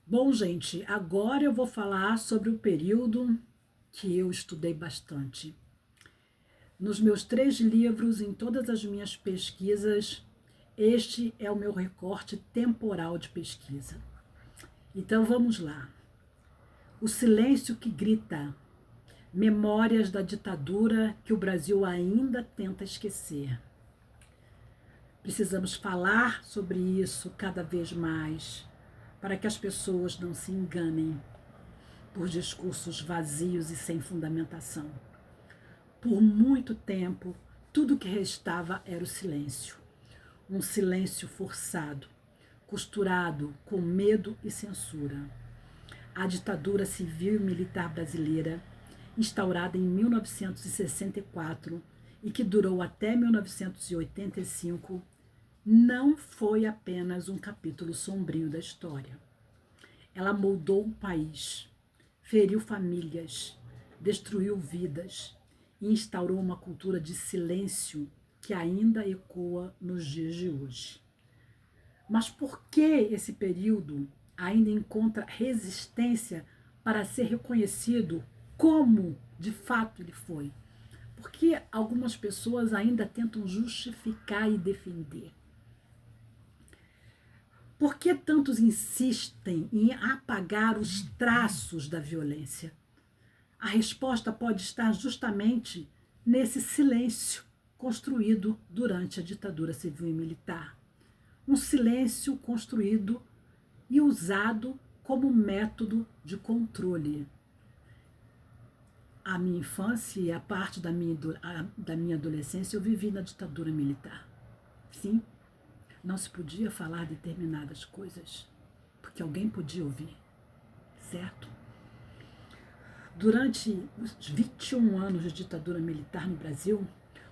Bom, gente, agora eu vou falar sobre o período que eu estudei bastante. Nos meus 3 livros, em todas as minhas pesquisas, este é o meu recorte temporal de pesquisa. Então vamos lá. O silêncio que grita, memórias da ditadura que o Brasil ainda tenta esquecer. Precisamos falar sobre isso cada vez mais, para que as pessoas não se enganem por discursos vazios e sem fundamentação. Por muito tempo, tudo que restava era o silêncio. Um silêncio forçado, costurado com medo e censura. A ditadura civil e militar brasileira, instaurada em 1964 e que durou até 1985, não foi apenas um capítulo sombrio da história. Ela moldou o país, feriu famílias, destruiu vidas e instaurou uma cultura de silêncio que ainda ecoa nos dias de hoje. Mas por que esse período ainda encontra resistência para ser reconhecido como de fato ele foi? Porque algumas pessoas ainda tentam justificar e defender. Por que tantos insistem em apagar os traços da violência? A resposta pode estar justamente nesse silêncio construído durante a ditadura civil e militar. Um silêncio construído e usado como método de controle. A minha infância e a parte da minha adolescência eu vivi na ditadura militar. Sim, não se podia falar determinadas coisas, porque alguém podia ouvir, certo? Durante os 21 anos de ditadura militar no Brasil,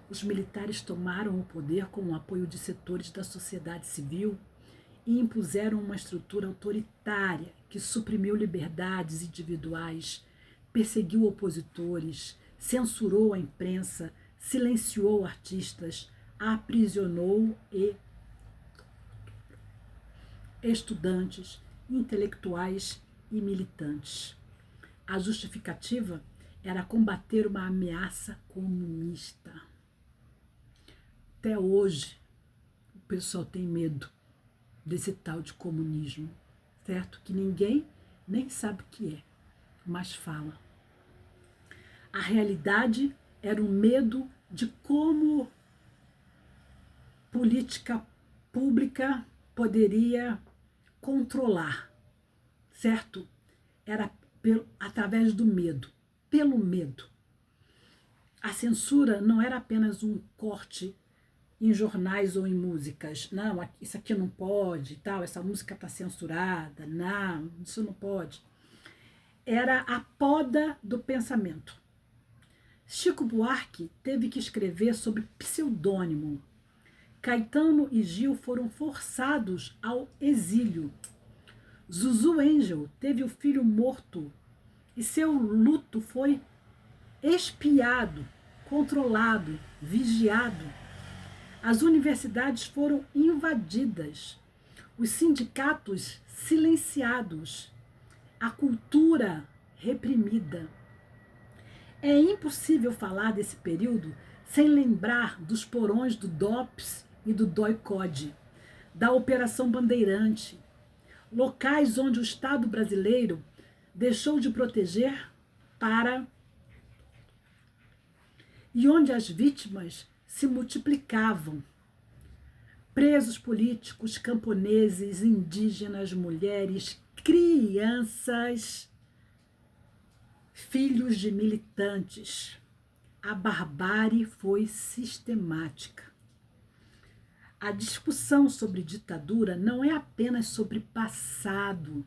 os militares tomaram o poder com o apoio de setores da sociedade civil e impuseram uma estrutura autoritária que suprimiu liberdades individuais, perseguiu opositores, censurou a imprensa, silenciou artistas, aprisionou estudantes, intelectuais e militantes. A justificativa era combater uma ameaça comunista. Até hoje, o pessoal tem medo desse tal de comunismo, certo? Que ninguém nem sabe o que é, mas fala. A realidade era o medo de como política pública poderia controlar, certo? Era através do medo, pelo medo. A censura não era apenas um corte em jornais ou em músicas. Não, isso aqui não pode, tal, essa música está censurada, não, isso não pode. Era a poda do pensamento. Chico Buarque teve que escrever sob pseudônimo. Caetano e Gil foram forçados ao exílio. Zuzu Angel teve o filho morto e seu luto foi espiado, controlado, vigiado. As universidades foram invadidas, os sindicatos silenciados, a cultura reprimida. É impossível falar desse período sem lembrar dos porões do DOPS e do DOI-CODE, da Operação Bandeirante, locais onde o Estado brasileiro deixou de proteger e onde as vítimas se multiplicavam. Presos políticos, camponeses, indígenas, mulheres, crianças, filhos de militantes. A barbárie foi sistemática. A discussão sobre ditadura não é apenas sobre passado,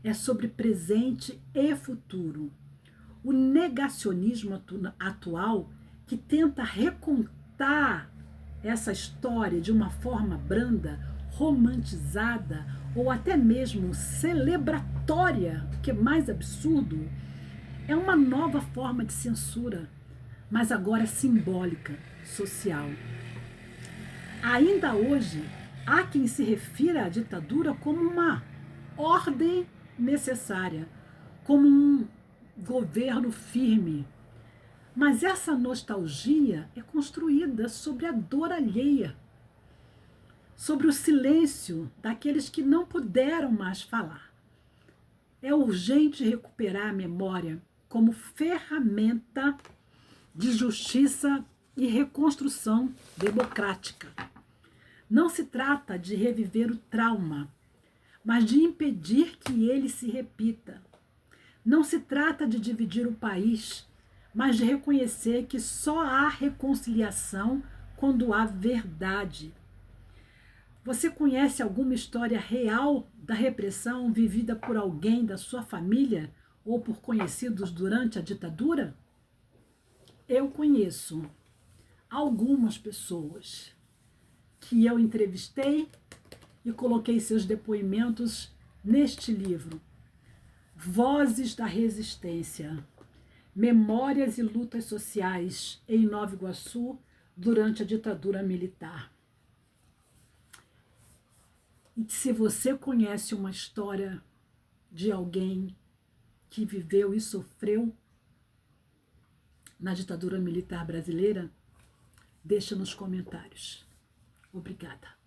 é sobre presente e futuro. O negacionismo atual, que tenta recontar essa história de uma forma branda, romantizada ou até mesmo celebratória, o que é mais absurdo, é uma nova forma de censura, mas agora simbólica, social. Ainda hoje, há quem se refira à ditadura como uma ordem necessária, como um governo firme. Mas essa nostalgia é construída sobre a dor alheia, sobre o silêncio daqueles que não puderam mais falar. É urgente recuperar a memória como ferramenta de justiça e reconstrução democrática. Não se trata de reviver o trauma, mas de impedir que ele se repita. Não se trata de dividir o país, mas de reconhecer que só há reconciliação quando há verdade. Você conhece alguma história real da repressão vivida por alguém da sua família ou por conhecidos durante a ditadura? Eu conheço algumas pessoas que eu entrevistei e coloquei seus depoimentos neste livro, Vozes da Resistência, Memórias e Lutas Sociais em Nova Iguaçu durante a ditadura militar. E se você conhece uma história de alguém que viveu e sofreu na ditadura militar brasileira, deixa nos comentários. Obrigada.